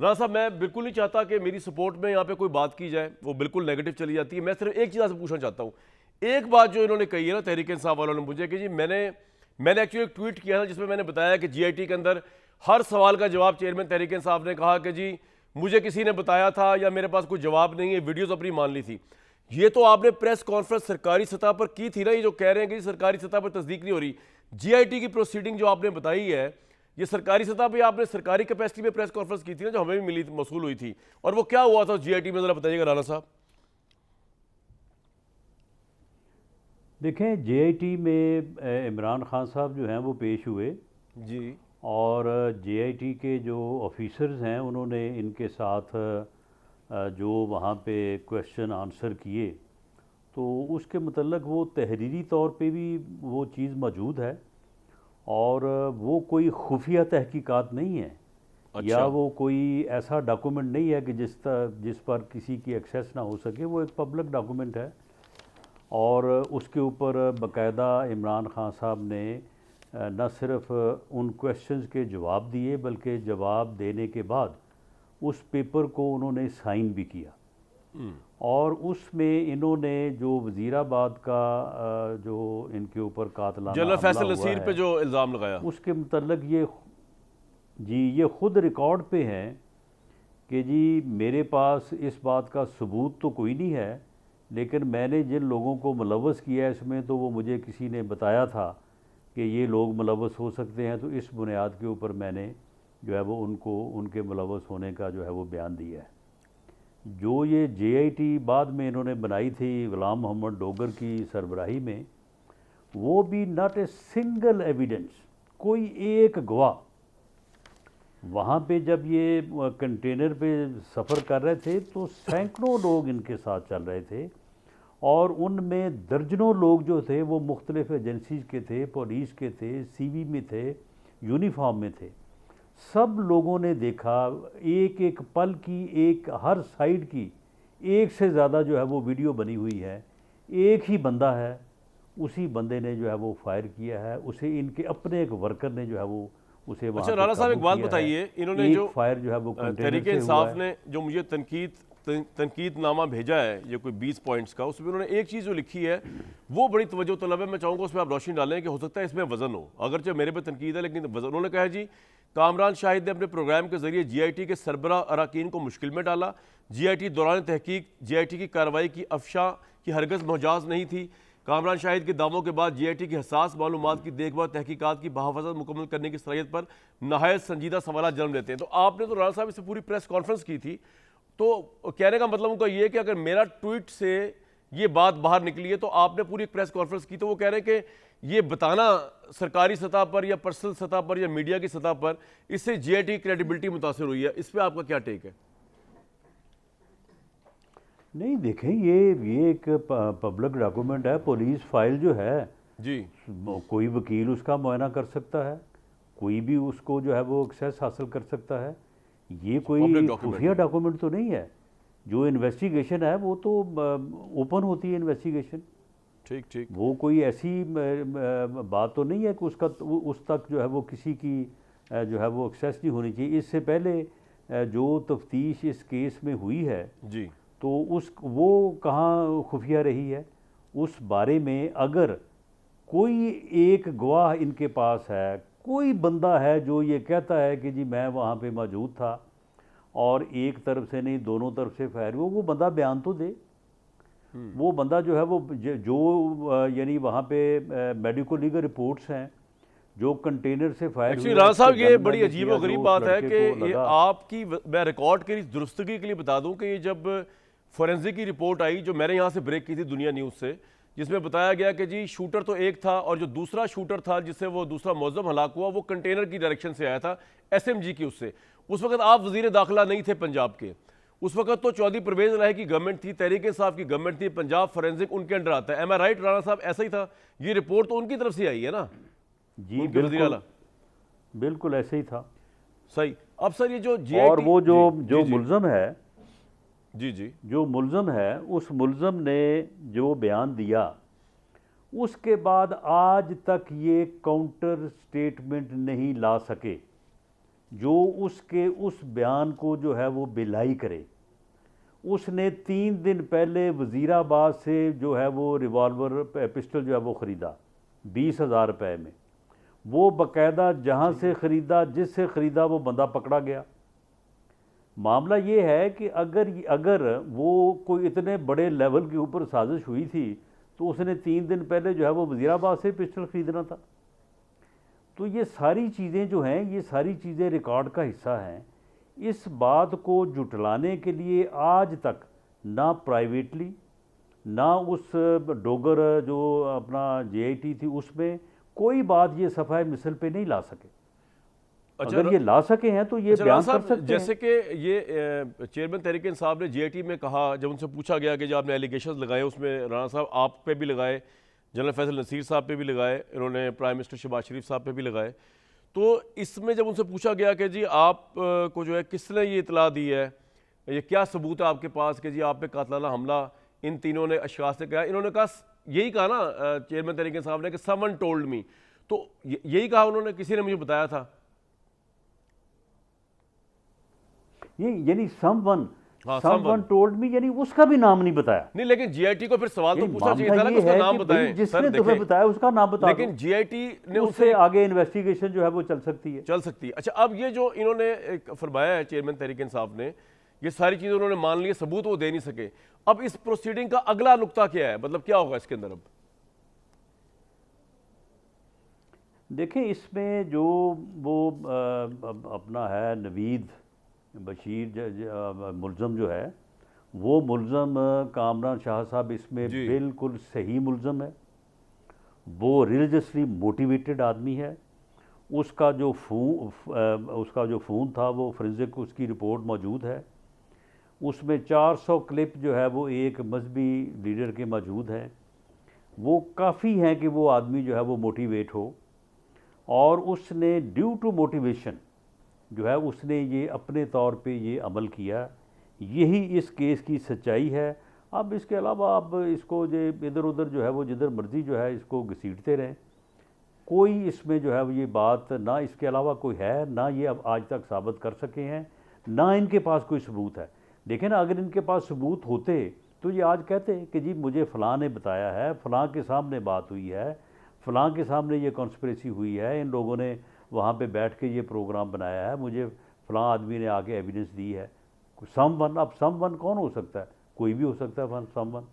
राणा साहब, मैं बिल्कुल नहीं चाहता कि मेरी सपोर्ट में यहाँ पे कोई बात की जाए, वो बिल्कुल नेगेटिव चली जाती है। मैं सिर्फ एक चीज़ आपसे पूछना चाहता हूँ। एक बात जो इन्होंने कही है ना, तहरीक इंसाफ वालों ने, मुझे कि जी मैंने एक्चुअली एक ट्वीट किया था जिसमें मैंने बताया कि जीआईटी के अंदर हर सवाल का जवाब चेयरमैन तहरीक इंसाफ ने कहा कि जी मुझे किसी ने बताया था या मेरे पास कोई जवाब नहीं है, वीडियोज़ अपनी मान ली थी। ये तो आपने प्रेस कॉन्फ्रेंस सरकारी सतह पर की थी ना, ये जो कह रहे हैं कि सरकारी सतह पर तस्दीक नहीं हो रही। जीआईटी की प्रोसीडिंग जो आपने बताई है, ये सरकारी सतह पे आपने सरकारी कैपेसिटी में प्रेस कॉन्फ्रेंस की थी ना, जो हमें भी मिली मौसूल हुई थी, और वो क्या हुआ था जीआईटी में, जरा बताइएगा राणा साहब। देखें, जेआईटी में इमरान खान साहब जो हैं वो पेश हुए जी और जेआईटी के जो ऑफिसर्स हैं उन्होंने इनके साथ जो वहाँ पे क्वेश्चन आंसर किए, तो उसके मतलब वो तहरीरी तौर पे भी वो चीज़ मौजूद है और वो कोई खुफिया तहकीकात नहीं है या अच्छा। वो कोई ऐसा डॉक्यूमेंट नहीं है कि जिस पर किसी की एक्सेस ना हो सके। वो एक पब्लिक डॉक्यूमेंट है और उसके ऊपर बाकायदा इमरान खान साहब ने न सिर्फ उन क्वेश्चंस के जवाब दिए बल्कि जवाब देने के बाद उस पेपर को उन्होंने साइन भी किया। और उसमें इन्होंने जो वज़ीराबाद का जो इनके ऊपर कातलाना जनरल हमला फैसल हुआ नसीर पे है जो इल्ज़ाम लगाया। उसके मतलब ये ख़ुद रिकॉर्ड पे हैं कि जी मेरे पास इस बात का सबूत तो कोई नहीं है, लेकिन मैंने जिन लोगों को मुलव्वस किया है इसमें, तो वो मुझे किसी ने बताया था कि ये लोग मुलव्वस हो सकते हैं, तो इस बुनियाद के ऊपर मैंने जो है वो उनको उनके मुलव्वस होने का जो है वो बयान दिया है। जो ये जेआईटी बाद में इन्होंने बनाई थी ग़ुलाम मोहम्मद डोगर की सरबराही में, वो भी नॉट ए सिंगल एविडेंस, कोई एक गवाह वहाँ पे जब ये कंटेनर पे सफ़र कर रहे थे तो सैकड़ों लोग इनके साथ चल रहे थे और उनमें दर्जनों लोग जो थे वो मुख्तलिफ़ एजेंसीज़ के थे, पुलिस के थे, सीवी में थे, यूनिफॉर्म में थे। सब लोगों ने देखा एक एक पल की, एक हर साइड की एक से ज़्यादा जो है वो वीडियो बनी हुई है। एक ही बंदा है, उसी बंदे ने जो है वो फायर किया है, उसे इनके अपने एक वर्कर ने जो है वो उसे वहाँ अच्छा पे राणा साहब, काबू एक बात किया है। बताइए, इन्होंने एक जो फायर जो है वो कंटेनर तहरीक से हुआ इंसाफ है। ने जो मुझे तनकीदनामा भेजा है, ये कोई 20 पॉइंट्स का, उसमें उन्होंने एक चीज़ जो लिखी है वो बड़ी तवज्जो तलब है। मैं चाहूँगा उस पर आप रोशनी डालें कि हो सकता है इसमें वजन हो, अगरचे मेरे पे तनकीद है लेकिन वजन। उन्होंने कहा है जी, कामरान शाहिद ने अपने प्रोग्राम के जरिए जीआईटी के सरबरा अराकीन को मुश्किल में डाला। जीआईटी दौरान तहकीक जीआईटी की कार्रवाई की अफशा की हरगज़ मोहजाज नहीं थी। कामरान शाहिद के दावों के बाद जीआईटी की हसास मालूमात की देखभाल तहकीकात की बहाफजत मुकम्मल करने की सलाहियत पर नहायत संजीदा सवाल जन्म देते हैं। तो आपने तो राणा साहब इससे पूरी प्रेस कॉन्फ्रेंस की थी, तो कहने का मतलब उनका ये है कि अगर मेरा ट्वीट से ये बात बाहर निकली है तो आपने पूरी प्रेस कॉन्फ्रेंस की, तो वो कह रहे हैं कि ये बताना सरकारी सतह पर या पर्सनल सतह पर या मीडिया की सतह पर, इससे जीआईटी की क्रेडिबिलिटी मुतासर हुई है। इस पर आपका क्या टेक है? नहीं, देखें, ये एक पब्लिक डॉक्यूमेंट है। पुलिस फाइल जो है जी कोई वकील उसका मुआयना कर सकता है, कोई भी उसको जो है वो एक्सेस हासिल कर सकता है। ये पब्लिक कोई डॉक्यूमेंट खुफिया है। डॉक्यूमेंट तो नहीं है। जो इन्वेस्टिगेशन है वो तो ओपन होती है इन्वेस्टिगेशन। ठीक ठीक। वो कोई ऐसी बात तो नहीं है कि उसका उस तक जो है वो किसी की जो है वो एक्सेस नहीं होनी चाहिए। इससे पहले जो तफ्तीश इस केस में हुई है जी तो उस वो कहाँ खुफिया रही है, उस बारे में अगर कोई एक गवाह इनके पास है, कोई बंदा है जो ये कहता है कि जी मैं वहाँ पे मौजूद था और एक तरफ से नहीं दोनों तरफ से फायर हुआ, वो बंदा बयान तो दे। वो बंदा जो है वो जो यानी वहाँ पे मेडिकल लीगल रिपोर्ट्स हैं, जो कंटेनर से फायर एक्चुअली हुआ राणा उसके साहब, ये बड़ी गनमैन ने अजीब किया और जो गरीब उस बात है लड़के कि को ये लगा। आपकी मैं रिकॉर्ड के दुरुस्तगी के लिए बता दूं कि ये जब फोरेंसिक की रिपोर्ट आई जो मैंने यहाँ से ब्रेक की थी दुनिया न्यूज़ से, जिसमें बताया गया कि जी शूटर तो एक था और जो दूसरा शूटर था जिससे वो दूसरा मुअज्जम हलाक हुआ वो कंटेनर की डायरेक्शन से आया था, एसएमजी की उससे। उस वक्त आप वजीर दाखिला नहीं थे पंजाब के, उस वक्त तो चौधरी परवेज इलाही की गवर्नमेंट थी, तहरीक इंसाफ की गवर्नमेंट थी, पंजाब फोरेंसिक उनके अंडर आता है। एम आई राइट राणा साहब? ऐसा ही था, ये रिपोर्ट तो उनकी तरफ से आई है ना, जी उनके वजीर बिल्कुल, आला। बिल्कुल ऐसे ही था। सही। अब सर ये जो और जीआईटी, वो जो जी जी जो जी मुल्ज़म है, जी जी जो मुल्ज़म है, उस मुल्ज़म ने जो बयान दिया उसके बाद आज तक ये काउंटर स्टेटमेंट नहीं ला सके जो उसके उस बयान को जो है वो बेलाई करे। उसने 3 दिन पहले वज़ीराबाद से जो है वो रिवॉल्वर पिस्टल जो है वो ख़रीदा 20,000 रुपये में। वो बाकायदा जहाँ से ख़रीदा, जिससे ख़रीदा, वो बंदा पकड़ा गया। मामला ये है कि अगर वो कोई इतने बड़े लेवल के ऊपर साजिश हुई थी तो उसने 3 दिन पहले जो है वो वज़ीराबाद से पिस्टल ख़रीदना था। तो ये सारी चीज़ें जो हैं, ये सारी चीज़ें रिकॉर्ड का हिस्सा हैं। इस बात को जुटलाने के लिए आज तक ना प्राइवेटली, ना उस डोगर जो अपना JIT थी उसमें कोई बात ये सफ़ाए मिसल पे नहीं ला सके। अच्छा, अगर ये ला सके हैं तो ये अच्छा, बयान राना कर साहब, सकते जैसे हैं। कि ये चेयरमैन तहरीक इंसाफ ने JIT में कहा, जब उनसे पूछा गया कि जो आपने एलिगेशंस लगाए उसमें राना साहब आप पे भी लगाए, जनरल फैसल नसीर साहब पे भी लगाए, इन्होंने प्राइम मिनिस्टर शहबाज शरीफ साहब पे भी लगाए, तो इसमें जब उनसे पूछा गया कि जी आप को जो है किसने ये इतला दी है, ये क्या सबूत है आपके पास कि जी आप पे कातलाना हमला इन तीनों ने अशखास ने किया, इन्होंने कहा, यही कहा ना चेयरमैन तहरीक इंसाफ ने कि समवन टोल्ड मी, तो यही कहा उन्होंने, किसी ने मुझे बताया था। ये यानी समवन हाँ, समवन someone। टोल्ड मी, यानी उसका भी नाम नहीं बताया। नहीं, लेकिन JIT को फिर सवाल तो यानी पूछना चाहिए मामला था ना कि ये उसका है नाम कि भाई बताएं। जिसने सर तुम्हें देखें, बताया उसका नाम बता लेकिन JIT ने दो, उनसे उससे आगे इन्वेस्टिगेशन जो है वो चल सकती है। चल सकती है। अच्छा, अब ये जो इन्होंने एक फरमाया है चेयरमैन तहरीक इंसाफ ने, ये सारी चीजें उन्होंने मान ली, सबूत वो दे नहीं सके, अब इस प्रोसीडिंग का अगला नुक्ता क्या है, मतलब क्या होगा इसके अंदर अब? देखें, इसमें जो वो अपना है नवीद बशीर मुलज़म जो है, वो मुलज़म कामरान शाह साहब इसमें जी। बिल्कुल सही मुलज़म है। वो रिलीजियसली मोटिवेटेड आदमी है। उसका जो फ़ोन था वो फोरेंसिक उसकी रिपोर्ट मौजूद है। उसमें 400 क्लिप जो है वो एक मजहबी लीडर के मौजूद हैं। वो काफ़ी हैं कि वो आदमी जो है वो मोटिवेट हो, और उसने ड्यू टू मोटिवेशन जो है उसने ये अपने तौर पे ये अमल किया। यही इस केस की सच्चाई है। अब इसके अलावा आप इसको जो इधर उधर जो है वो जिधर मर्ज़ी जो है इसको घसीटते रहें, कोई इसमें जो है ये बात ना इसके अलावा कोई है, ना ये अब आज तक साबित कर सके हैं, ना इनके पास कोई सबूत है। देखें ना, अगर इनके पास सबूत होते तो ये आज कहते कि जी मुझे फ़लाँ ने बताया है, फ़लाँ के सामने बात हुई है, फ़लाँ के सामने ये कॉन्स्पिरेसी हुई है, इन लोगों ने वहाँ पे बैठ के ये प्रोग्राम बनाया है, मुझे फ़लाँ आदमी ने आके एविडेंस दी है। समवन, अब समवन कौन हो सकता है? कोई भी हो सकता है समवन।